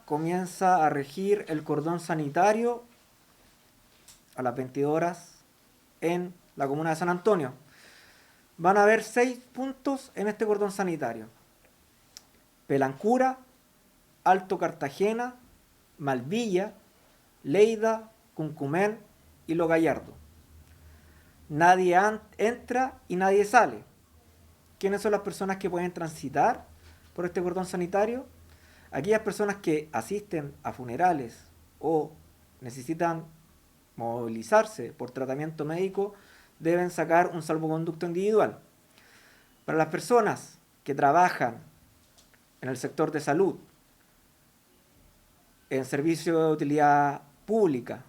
comienza a regir el cordón sanitario a las 22 horas en la comuna de San Antonio. Van a haber 6 puntos en este cordón sanitario: Pelancura, Alto Cartagena, Malvilla, Leida, Cuncumén y Lo Gallardo. Nadie entra y nadie sale. ¿Quiénes son las personas que pueden transitar por este cordón sanitario? Aquellas personas que asisten a funerales o necesitan movilizarse por tratamiento médico deben sacar un salvoconducto individual. Para las personas que trabajan en el sector de salud, en servicios de utilidad pública,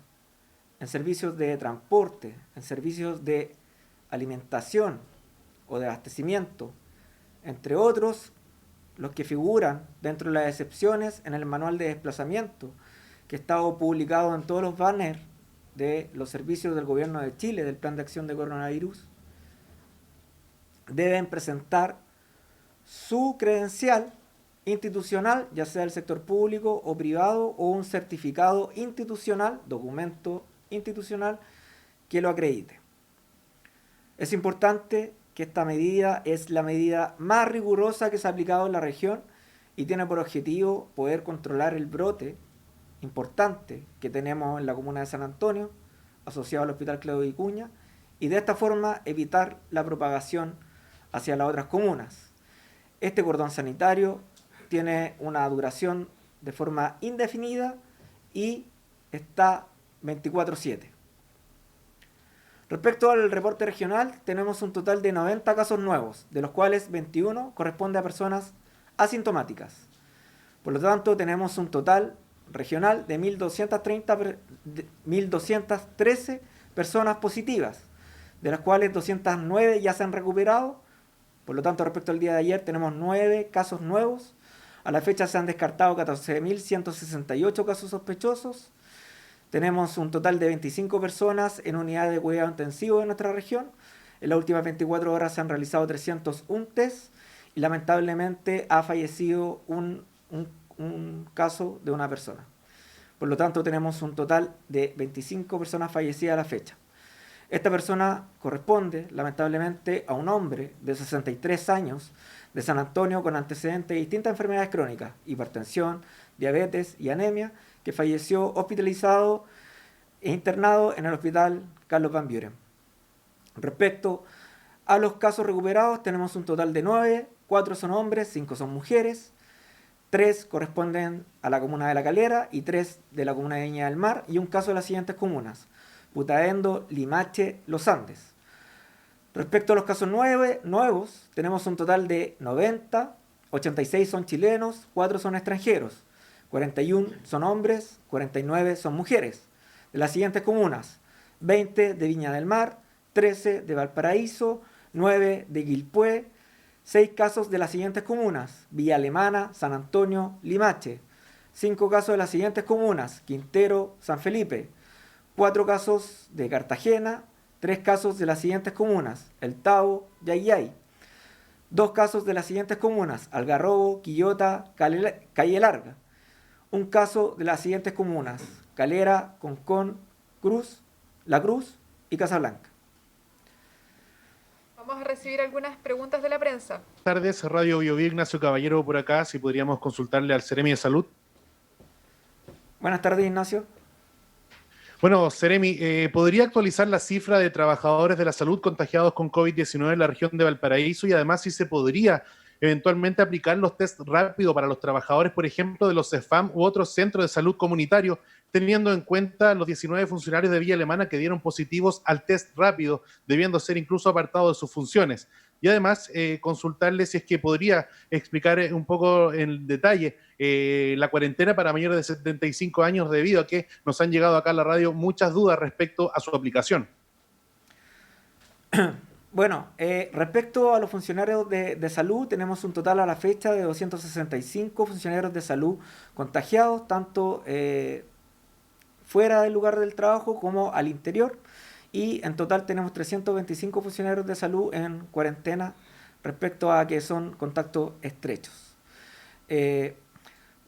en servicios de transporte, en servicios de alimentación o de abastecimiento, entre otros, los que figuran dentro de las excepciones en el manual de desplazamiento, que está publicado en todos los banners de los servicios del Gobierno de Chile, del Plan de Acción de Coronavirus, deben presentar su credencial institucional, ya sea del sector público o privado, o un certificado institucional, documento institucional, que lo acredite. Es importante que esta medida es la medida más rigurosa que se ha aplicado en la región y tiene por objetivo poder controlar el brote importante que tenemos en la comuna de San Antonio, asociado al Hospital Claudio Vicuña, y de esta forma evitar la propagación hacia las otras comunas. Este cordón sanitario tiene una duración de forma indefinida y está 24/7. Respecto al reporte regional, tenemos un total de 90 casos nuevos, de los cuales 21 corresponde a personas asintomáticas. Por lo tanto, tenemos un total regional de 1.213 personas positivas, de las cuales 209 ya se han recuperado. Por lo tanto, respecto al día de ayer, tenemos 9 casos nuevos. A la fecha se han descartado 14.168 casos sospechosos. Tenemos un total de 25 personas en unidades de cuidado intensivo de nuestra región. En las últimas 24 horas se han realizado 301 test y lamentablemente ha fallecido un caso de una persona. Por lo tanto, tenemos un total de 25 personas fallecidas a la fecha. Esta persona corresponde, lamentablemente, a un hombre de 63 años de San Antonio con antecedentes de distintas enfermedades crónicas, hipertensión, diabetes y anemia, que falleció hospitalizado e internado en el Hospital Carlos Van Buren. Respecto a los casos recuperados, tenemos un total de 9, 4 son hombres, 5 son mujeres, 3 corresponden a la comuna de La Calera y 3 de la comuna de Viña del Mar, y un caso de las siguientes comunas: Putaendo, Limache, Los Andes. Respecto a los casos nuevos, tenemos un total de 90, 86 son chilenos, 4 son extranjeros, 41 son hombres, 49 son mujeres. De las siguientes comunas: 20 de Viña del Mar, 13 de Valparaíso, 9 de Quilpué. 6 casos de las siguientes comunas: Villa Alemana, San Antonio, Limache. 5 casos de las siguientes comunas: Quintero, San Felipe. 4 casos de Cartagena. 3 casos de las siguientes comunas: El Tao, Yayay. 2 casos de las siguientes comunas: Algarrobo, Quillota, Calle Larga. 1 caso de las siguientes comunas: Calera, Concón, La Cruz y Casablanca. Vamos a recibir algunas preguntas de la prensa. Buenas tardes, Radio Biobío, Ignacio Caballero por acá, si podríamos consultarle al Seremi de Salud. Buenas tardes, Ignacio. Bueno, Seremi, ¿podría actualizar la cifra de trabajadores de la salud contagiados con COVID-19 en la región de Valparaíso? Y además, si se podría eventualmente aplicar los test rápidos para los trabajadores, por ejemplo, de los CEFAM u otros centros de salud comunitarios, teniendo en cuenta los 19 funcionarios de Villa Alemana que dieron positivos al test rápido, debiendo ser incluso apartados de sus funciones. Y además, consultarle si es que podría explicar un poco en detalle la cuarentena para mayores de 75 años, debido a que nos han llegado acá a la radio muchas dudas respecto a su aplicación. Bueno, respecto a los funcionarios de salud, tenemos un total a la fecha de 265 funcionarios de salud contagiados, tanto fuera del lugar del trabajo como al interior, y en total tenemos 325 funcionarios de salud en cuarentena respecto a que son contactos estrechos.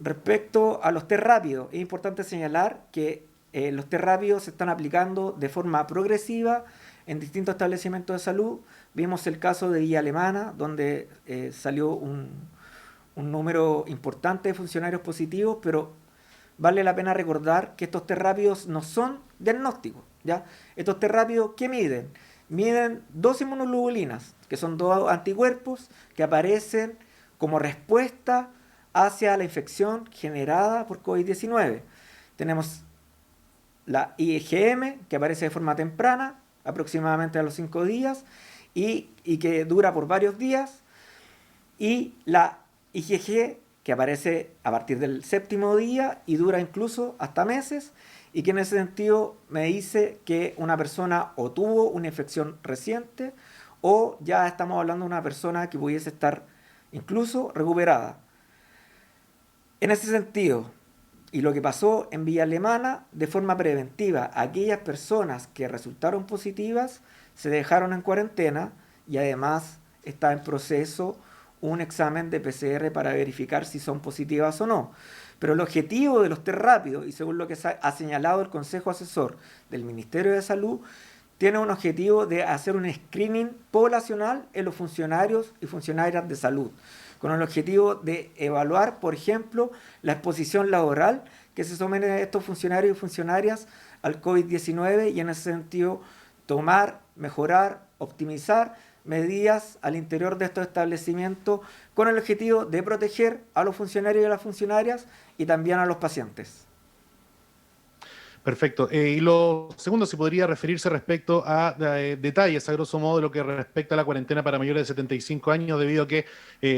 Respecto a los test rápidos, es importante señalar que los test rápidos se están aplicando de forma progresiva en distintos establecimientos de salud. Vimos el caso de Villa Alemana, donde salió un número importante de funcionarios positivos, pero vale la pena recordar que estos test rápidos no son diagnósticos, ¿ya? Estos test rápidos, ¿qué miden? Miden dos inmunoglobulinas, que son dos anticuerpos que aparecen como respuesta hacia la infección generada por COVID-19. Tenemos la IgM, que aparece de forma temprana, aproximadamente a los 5 días, y que dura por varios días, y la IgG, que aparece a partir del 7º día y dura incluso hasta meses, y que en ese sentido me dice que una persona o tuvo una infección reciente o ya estamos hablando de una persona que pudiese estar incluso recuperada. En ese sentido, y lo que pasó en Villa Alemana, de forma preventiva, aquellas personas que resultaron positivas se dejaron en cuarentena y además está en proceso un examen de PCR para verificar si son positivas o no. Pero el objetivo de los test rápidos, y según lo que ha señalado el Consejo Asesor del Ministerio de Salud, tiene un objetivo de hacer un screening poblacional en los funcionarios y funcionarias de salud, con el objetivo de evaluar, por ejemplo, la exposición laboral que se someten estos funcionarios y funcionarias al COVID-19 y en ese sentido tomar, mejorar, optimizar medidas al interior de estos establecimientos con el objetivo de proteger a los funcionarios y a las funcionarias y también a los pacientes. Perfecto. Y lo segundo, si podría referirse respecto a detalles, a grosso modo, de lo que respecta a la cuarentena para mayores de 75 años, debido a que,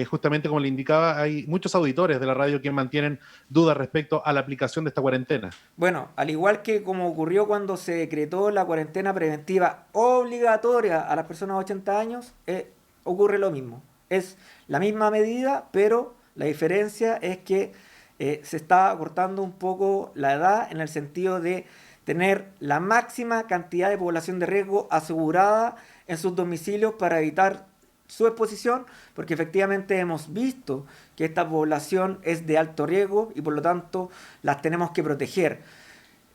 justamente como le indicaba, hay muchos auditores de la radio que mantienen dudas respecto a la aplicación de esta cuarentena. Bueno, al igual que como ocurrió cuando se decretó la cuarentena preventiva obligatoria a las personas de 80 años, ocurre lo mismo. Es la misma medida, pero la diferencia es que se está acortando un poco la edad en el sentido de tener la máxima cantidad de población de riesgo asegurada en sus domicilios para evitar su exposición, porque efectivamente hemos visto que esta población es de alto riesgo y por lo tanto las tenemos que proteger.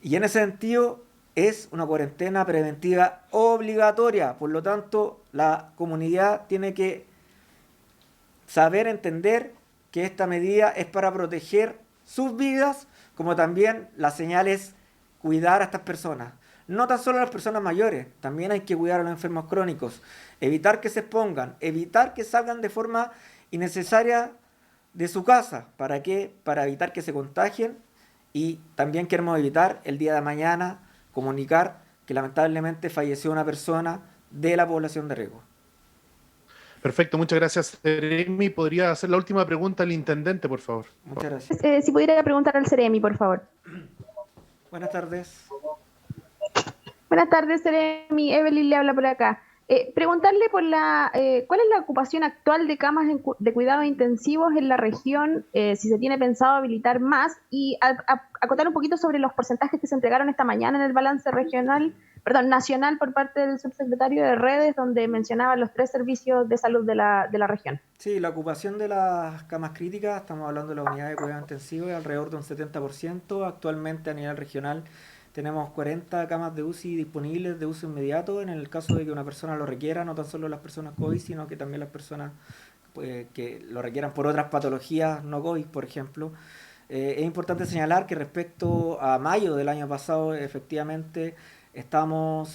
Y en ese sentido es una cuarentena preventiva obligatoria, por lo tanto la comunidad tiene que saber entender que esta medida es para proteger sus vidas, como también la señal es cuidar a estas personas. No tan solo a las personas mayores, también hay que cuidar a los enfermos crónicos, evitar que se expongan, evitar que salgan de forma innecesaria de su casa. ¿Para qué? Para evitar que se contagien y también queremos evitar el día de mañana comunicar que lamentablemente falleció una persona de la población de riesgo. Perfecto, muchas gracias, Seremi. ¿Podría hacer la última pregunta al intendente, por favor? Muchas gracias. Si pudiera preguntar al Seremi, por favor. Buenas tardes. Buenas tardes, Seremi. Evelyn le habla por acá. Preguntarle por ¿cuál es la ocupación actual de camas de cuidados intensivos en la región? Si se tiene pensado habilitar más y acotar un poquito sobre los porcentajes que se entregaron esta mañana en el balance nacional por parte del subsecretario de Redes, donde mencionaba los 3 servicios de salud de la región. Sí, la ocupación de las camas críticas, estamos hablando de la unidad de cuidados intensivos, es alrededor de un 70%. Actualmente a nivel regional tenemos 40 camas de UCI disponibles de uso inmediato en el caso de que una persona lo requiera, no tan solo las personas COVID, sino que también las personas que lo requieran por otras patologías no COVID, por ejemplo. Es importante señalar que respecto a mayo del año pasado, efectivamente, no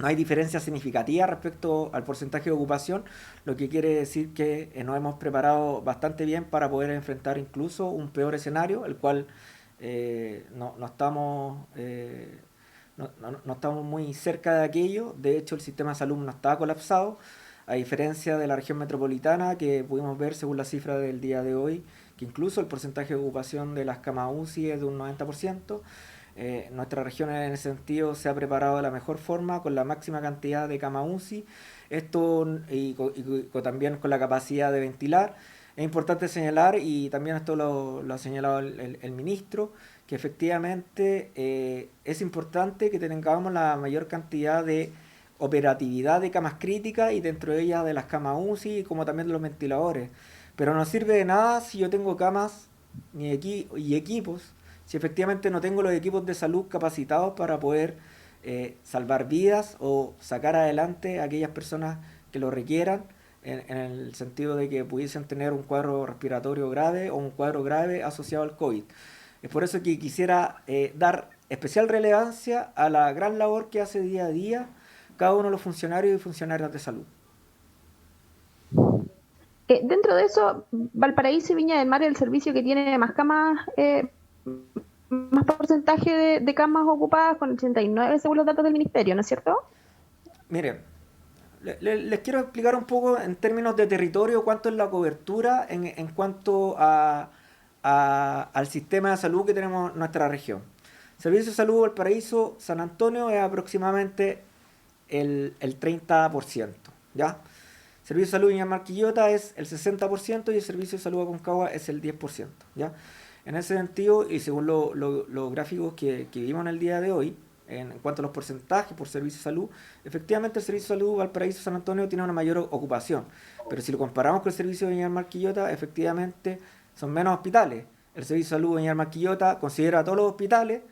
hay diferencia significativa respecto al porcentaje de ocupación, lo que quiere decir que nos hemos preparado bastante bien para poder enfrentar incluso un peor escenario, el cual no estamos muy cerca de aquello. De hecho, el sistema de salud no está colapsado, a diferencia de la región metropolitana, que pudimos ver según la cifra del día de hoy, que incluso el porcentaje de ocupación de las camas UCI es de un 90%. Nuestra región en ese sentido se ha preparado de la mejor forma, con la máxima cantidad de camas UCI, también con la capacidad de ventilar. Es importante señalar, y también esto lo ha señalado el ministro, que efectivamente es importante que tengamos la mayor cantidad de operatividad de camas críticas y dentro de ellas de las camas UCI, como también de los ventiladores, Pero no sirve de nada si yo tengo camas y equipos, si efectivamente no tengo los equipos de salud capacitados para poder salvar vidas o sacar adelante a aquellas personas que lo requieran, en el sentido de que pudiesen tener un cuadro respiratorio grave o un cuadro grave asociado al COVID. Es por eso que quisiera dar especial relevancia a la gran labor que hace día a día cada uno de los funcionarios y funcionarias de salud. Dentro de eso, Valparaíso y Viña del Mar es el servicio que tiene más camas, más porcentaje de camas ocupadas, con 89 según los datos del ministerio, ¿no es cierto? Miren, les quiero explicar un poco en términos de territorio cuánto es la cobertura en cuanto al sistema de salud que tenemos en nuestra región. Servicio de Salud Valparaíso, San Antonio es aproximadamente el 30%, ¿ya? Servicio de Salud Viña del Mar Quillota es el 60% y el Servicio de Salud Aconcagua es el 10%, ¿ya? En ese sentido, y según los gráficos que vimos en el día de hoy, en cuanto a los porcentajes por servicio de salud, efectivamente el Servicio de Salud Valparaíso San Antonio tiene una mayor ocupación, pero si lo comparamos con el Servicio de Viña del Mar Quillota, efectivamente son menos hospitales. El Servicio de Salud Viña del Mar Quillota considera a todos los hospitales,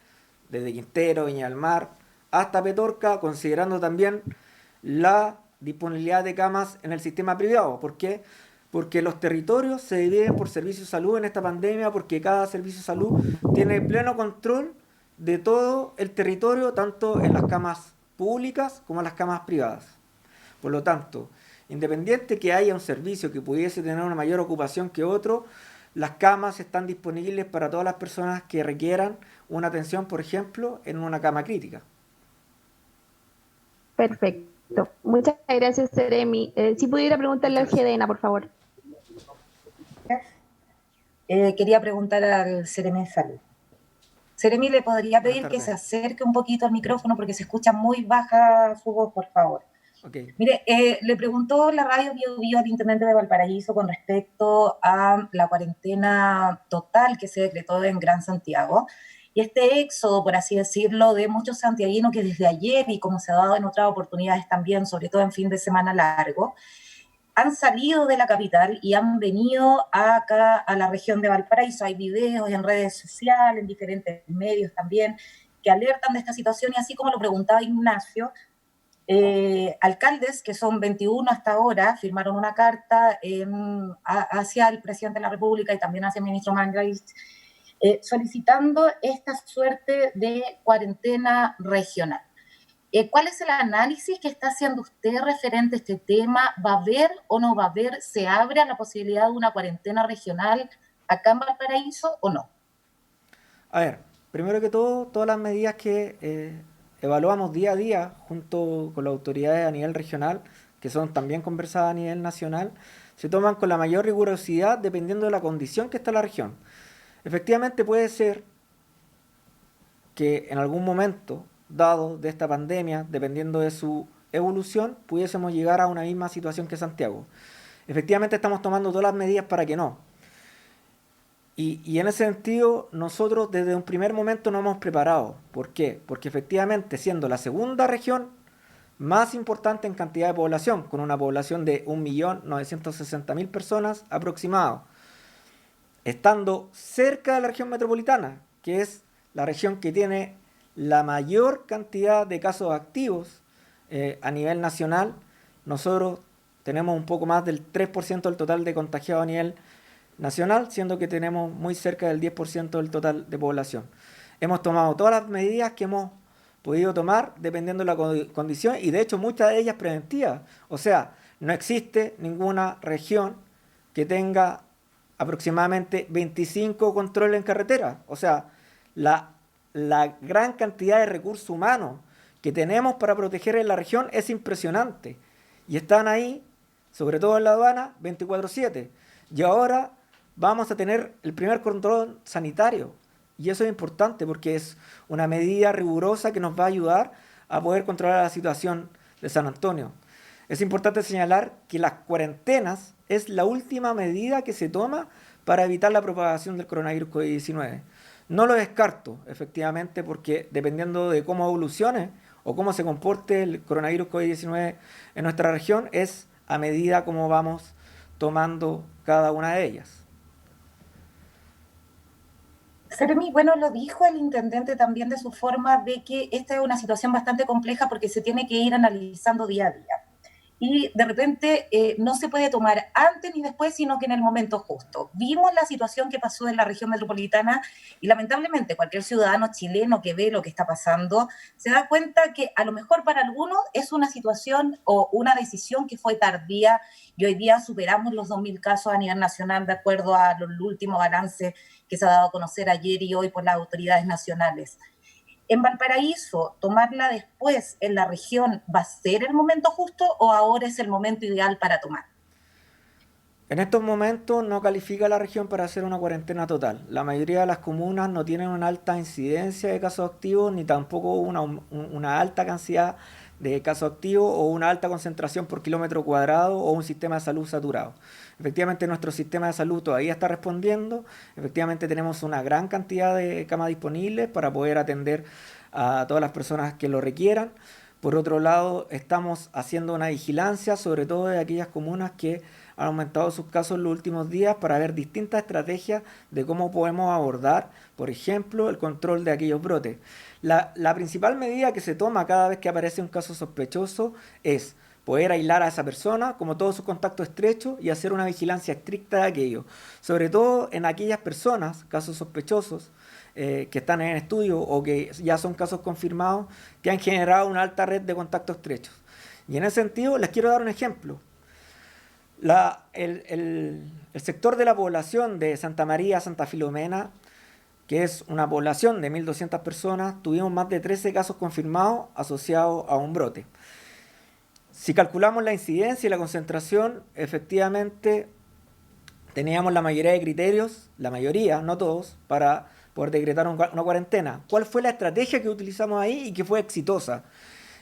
desde Quintero, Viña del Mar, hasta Petorca, considerando también la disponibilidad de camas en el sistema privado. ¿Por qué? Porque los territorios se dividen por servicio de salud en esta pandemia, porque cada servicio de salud tiene pleno control de todo el territorio, tanto en las camas públicas como en las camas privadas. Por lo tanto, independiente que haya un servicio que pudiese tener una mayor ocupación que otro, las camas están disponibles para todas las personas que requieran una atención, por ejemplo, en una cama crítica. Perfecto. Muchas gracias, Seremi. Si pudiera preguntarle al GDENA, por favor. Quería preguntar al Seremi de Salud. Seremi, ¿le podría pedir que se acerque un poquito al micrófono porque se escucha muy baja su voz, por favor? Okay. Mire, le preguntó la radio Bio Bio al Intendente de Valparaíso con respecto a la cuarentena total que se decretó en Gran Santiago y este éxodo, por así decirlo, de muchos santiaguinos que desde ayer, y como se ha dado en otras oportunidades también, sobre todo en fin de semana largo, han salido de la capital y han venido acá a la región de Valparaíso. Hay videos en redes sociales, en diferentes medios también, que alertan de esta situación y así como lo preguntaba Ignacio, alcaldes, que son 21 hasta ahora, firmaron una carta hacia el presidente de la República y también hacia el ministro Mangrais, solicitando esta suerte de cuarentena regional. ¿Cuál es el análisis que está haciendo usted referente a este tema? ¿Va a haber o no va a haber? ¿Se abre a la posibilidad de una cuarentena regional acá en Valparaíso o no? A ver, primero que todo, todas las medidas que evaluamos día a día junto con las autoridades a nivel regional, que son también conversadas a nivel nacional, se toman con la mayor rigurosidad dependiendo de la condición que está la región. Efectivamente puede ser que en algún momento dado de esta pandemia, dependiendo de su evolución, pudiésemos llegar a una misma situación que Santiago. Efectivamente estamos tomando todas las medidas para que no. Y en ese sentido, nosotros desde un primer momento nos hemos preparado. ¿Por qué? Porque efectivamente, siendo la segunda región más importante en cantidad de población, con una población de 1.960.000 personas aproximado, estando cerca de la región metropolitana, que es la región que tiene la mayor cantidad de casos activos a nivel nacional, nosotros tenemos un poco más del 3% del total de contagiados a nivel nacional, siendo que tenemos muy cerca del 10% del total de población. Hemos tomado todas las medidas que hemos podido tomar dependiendo de la condición y de hecho muchas de ellas preventivas. O sea, no existe ninguna región que tenga aproximadamente 25 controles en carretera. O sea, la gran cantidad de recursos humanos que tenemos para proteger en la región es impresionante. Y están ahí, sobre todo en la aduana, 24/7. Y ahora vamos a tener el primer control sanitario. Y eso es importante porque es una medida rigurosa que nos va a ayudar a poder controlar la situación de San Antonio. Es importante señalar que las cuarentenas es la última medida que se toma para evitar la propagación del coronavirus COVID-19. No lo descarto, efectivamente, porque dependiendo de cómo evolucione o cómo se comporte el coronavirus COVID-19 en nuestra región, es a medida como vamos tomando cada una de ellas. Seremi, bueno, lo dijo el intendente también de su forma de que esta es una situación bastante compleja porque se tiene que ir analizando día a día. Y de repente no se puede tomar antes ni después, sino que en el momento justo. Vimos la situación que pasó en la región metropolitana y lamentablemente cualquier ciudadano chileno que ve lo que está pasando se da cuenta que a lo mejor para algunos es una situación o una decisión que fue tardía y hoy día superamos los 2.000 casos a nivel nacional de acuerdo a los últimos balances que se ha dado a conocer ayer y hoy por las autoridades nacionales. En Valparaíso, tomarla después en la región, ¿va a ser el momento justo o ahora es el momento ideal para tomar? En estos momentos no califica la región para hacer una cuarentena total. La mayoría de las comunas no tienen una alta incidencia de casos activos ni tampoco una alta cantidad de casos activos o una alta concentración por kilómetro cuadrado o un sistema de salud saturado. Efectivamente, nuestro sistema de salud todavía está respondiendo. Efectivamente, tenemos una gran cantidad de camas disponibles para poder atender a todas las personas que lo requieran. Por otro lado, estamos haciendo una vigilancia, sobre todo de aquellas comunas que han aumentado sus casos en los últimos días para ver distintas estrategias de cómo podemos abordar, por ejemplo, el control de aquellos brotes. La principal medida que se toma cada vez que aparece un caso sospechoso es poder aislar a esa persona, como todos sus contactos estrechos, y hacer una vigilancia estricta de aquello. Sobre todo en aquellas personas, casos sospechosos, que están en estudio o que ya son casos confirmados, que han generado una alta red de contactos estrechos. Y en ese sentido les quiero dar un ejemplo. El sector de la población de Santa María, Santa Filomena, que es una población de 1.200 personas, tuvimos más de 13 casos confirmados asociados a un brote. Si calculamos la incidencia y la concentración, efectivamente teníamos la mayoría de criterios, la mayoría, no todos, para poder decretar una cuarentena. ¿Cuál fue la estrategia que utilizamos ahí y que fue exitosa?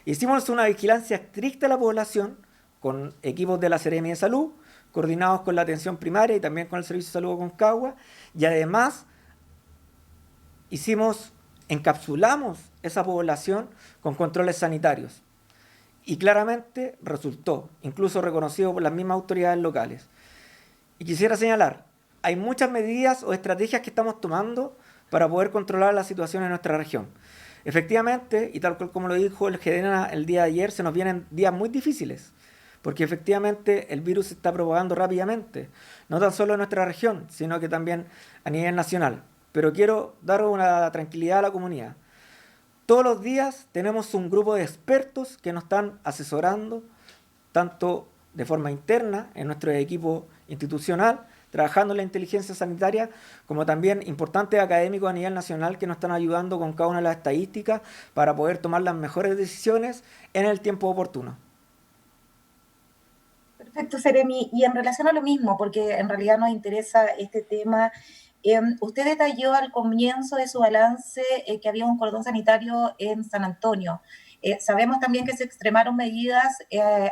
Hicimos una vigilancia estricta de la población con equipos de la Seremi de Salud, coordinados con la atención primaria y también con el Servicio de Salud de Aconcagua, y además encapsulamos esa población con controles sanitarios. Y claramente resultó, incluso reconocido por las mismas autoridades locales. Y quisiera señalar, hay muchas medidas o estrategias que estamos tomando para poder controlar la situación en nuestra región. Efectivamente, y tal cual como lo dijo el GEDENA el día de ayer, se nos vienen días muy difíciles, porque efectivamente el virus se está propagando rápidamente, no tan solo en nuestra región, sino que también a nivel nacional. Pero quiero dar una tranquilidad a la comunidad. Todos los días tenemos un grupo de expertos que nos están asesorando, tanto de forma interna en nuestro equipo institucional, trabajando en la inteligencia sanitaria, como también importantes académicos a nivel nacional que nos están ayudando con cada una de las estadísticas para poder tomar las mejores decisiones en el tiempo oportuno. Perfecto, Seremi. Y en relación a lo mismo, porque en realidad nos interesa este tema, usted detalló al comienzo de su balance que había un cordón sanitario en San Antonio. Sabemos también que se extremaron medidas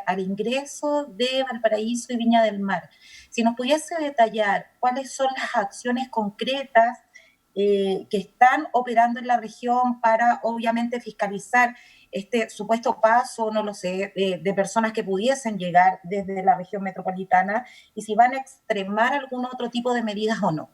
al ingreso de Valparaíso y Viña del Mar. Si nos pudiese detallar cuáles son las acciones concretas que están operando en la región para, obviamente, fiscalizar este supuesto paso, no lo sé, de personas que pudiesen llegar desde la región metropolitana y si van a extremar algún otro tipo de medidas o no.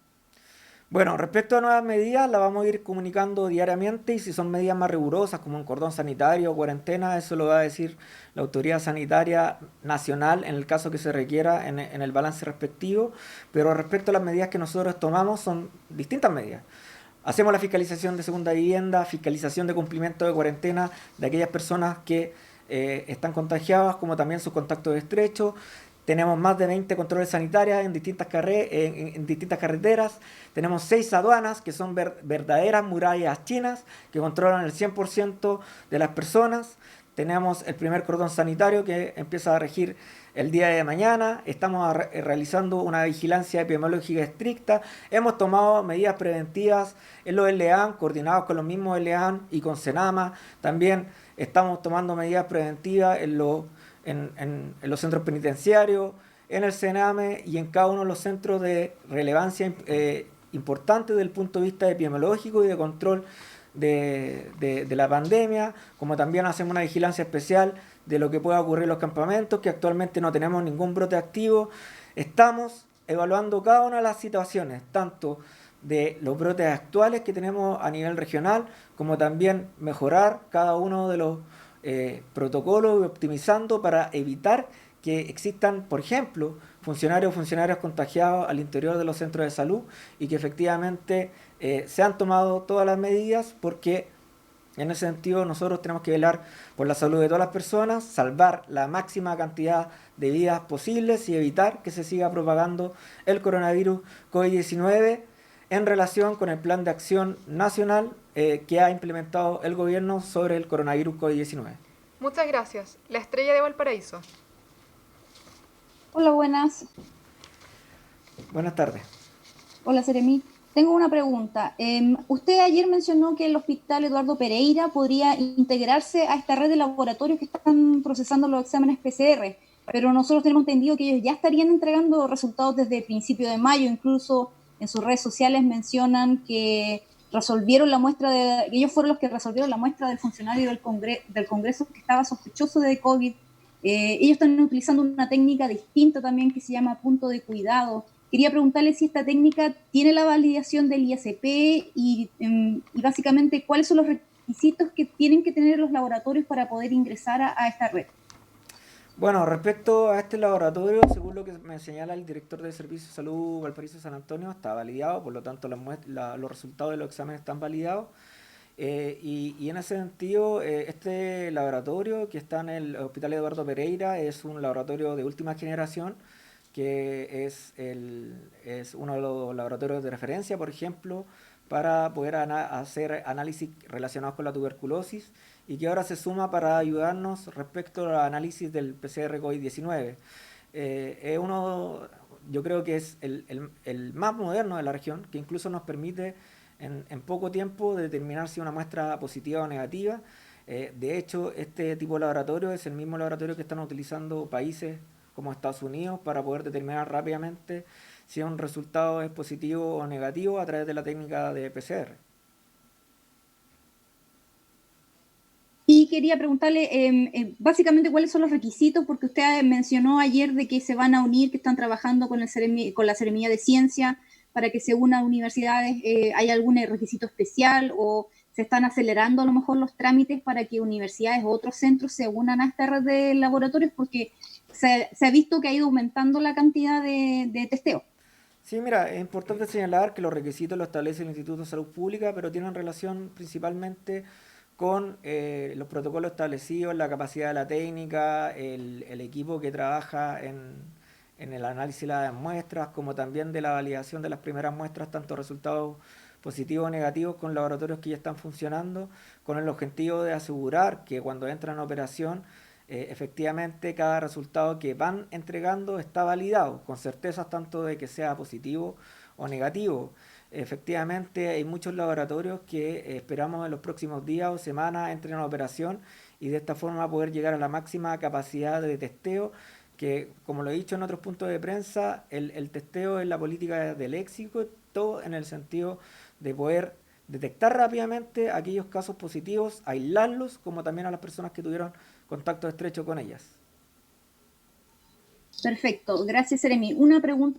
Bueno, respecto a nuevas medidas, las vamos a ir comunicando diariamente y si son medidas más rigurosas como un cordón sanitario o cuarentena, eso lo va a decir la autoridad sanitaria nacional en el caso que se requiera en el balance respectivo, pero respecto a las medidas que nosotros tomamos son distintas medidas. Hacemos la fiscalización de segunda vivienda, fiscalización de cumplimiento de cuarentena de aquellas personas que están contagiadas, como también sus contactos estrechos. Tenemos más de 20 controles sanitarios en distintas carreteras. Tenemos 6 aduanas que son verdaderas murallas chinas que controlan el 100% de las personas. Tenemos el primer cordón sanitario que empieza a regir el día de mañana. Estamos realizando una vigilancia epidemiológica estricta. Hemos tomado medidas preventivas en los LEAN, coordinados con los mismos LEAN y con Senama. También estamos tomando medidas preventivas en los centros penitenciarios, en el Sename y en cada uno de los centros de relevancia importante desde el punto de vista epidemiológico y de control de la pandemia, como también hacemos una vigilancia especial de lo que pueda ocurrir en los campamentos, que actualmente no tenemos ningún brote activo. Estamos evaluando cada una de las situaciones, tanto de los brotes actuales que tenemos a nivel regional, como también mejorar cada uno de los protocolos y optimizando para evitar que existan, por ejemplo, funcionarios o funcionarias contagiados al interior de los centros de salud y que efectivamente se han tomado todas las medidas, porque en ese sentido nosotros tenemos que velar por la salud de todas las personas, salvar la máxima cantidad de vidas posibles y evitar que se siga propagando el coronavirus COVID-19 en relación con el plan de acción nacional que ha implementado el gobierno sobre el coronavirus COVID-19. Muchas gracias. La Estrella de Valparaíso. Hola, buenas. Buenas tardes. Hola, Seremi. Tengo una pregunta. Usted ayer mencionó que el Hospital Eduardo Pereira podría integrarse a esta red de laboratorios que están procesando los exámenes PCR, pero nosotros tenemos entendido que ellos ya estarían entregando resultados desde el principio de mayo. Incluso en sus redes sociales mencionan que resolvieron la muestra que ellos fueron los que resolvieron la muestra del funcionario del Congreso que estaba sospechoso de COVID. Ellos están utilizando una técnica distinta también que se llama punto de cuidado. Quería preguntarle si esta técnica tiene la validación del ISP y básicamente cuáles son los requisitos que tienen que tener los laboratorios para poder ingresar a esta red. Bueno, respecto a este laboratorio, según lo que me señala el director de Servicio de Salud Valparaíso San Antonio, está validado, por lo tanto los resultados de los exámenes están validados. Y en ese sentido, este laboratorio que está en el Hospital Eduardo Pereira es un laboratorio de última generación, que es uno de los laboratorios de referencia, por ejemplo, para poder hacer análisis relacionados con la tuberculosis, y que ahora se suma para ayudarnos respecto al análisis del PCR COVID-19. Yo creo que es el más moderno de la región, que incluso nos permite en poco tiempo determinar si una muestra positiva o negativa. De hecho, este tipo de laboratorio es el mismo laboratorio que están utilizando países como Estados Unidos para poder determinar rápidamente si un resultado es positivo o negativo a través de la técnica de PCR. Y quería preguntarle básicamente cuáles son los requisitos, porque usted mencionó ayer de que se van a unir, que están trabajando con la Seremía de Ciencia para que se unan universidades. ¿Hay algún requisito especial o se están acelerando a lo mejor los trámites para que universidades o otros centros se unan a esta red de laboratorios? Porque se ha visto que ha ido aumentando la cantidad de testeo. Sí, mira, es importante señalar que los requisitos los establece el Instituto de Salud Pública, pero tienen relación principalmente con los protocolos establecidos, la capacidad de la técnica, el equipo que trabaja en el análisis de las muestras, como también de la validación de las primeras muestras, tanto resultados positivos o negativos con laboratorios que ya están funcionando, con el objetivo de asegurar que cuando entran en operación, efectivamente cada resultado que van entregando está validado, con certezas tanto de que sea positivo o negativo. Efectivamente hay muchos laboratorios que esperamos en los próximos días o semanas entren en operación y de esta forma poder llegar a la máxima capacidad de testeo, que como lo he dicho en otros puntos de prensa, el testeo es la política del éxito, todo en el sentido de poder detectar rápidamente aquellos casos positivos, aislarlos, como también a las personas que tuvieron contacto estrecho con ellas. Perfecto, gracias, Seremi. Una pregunta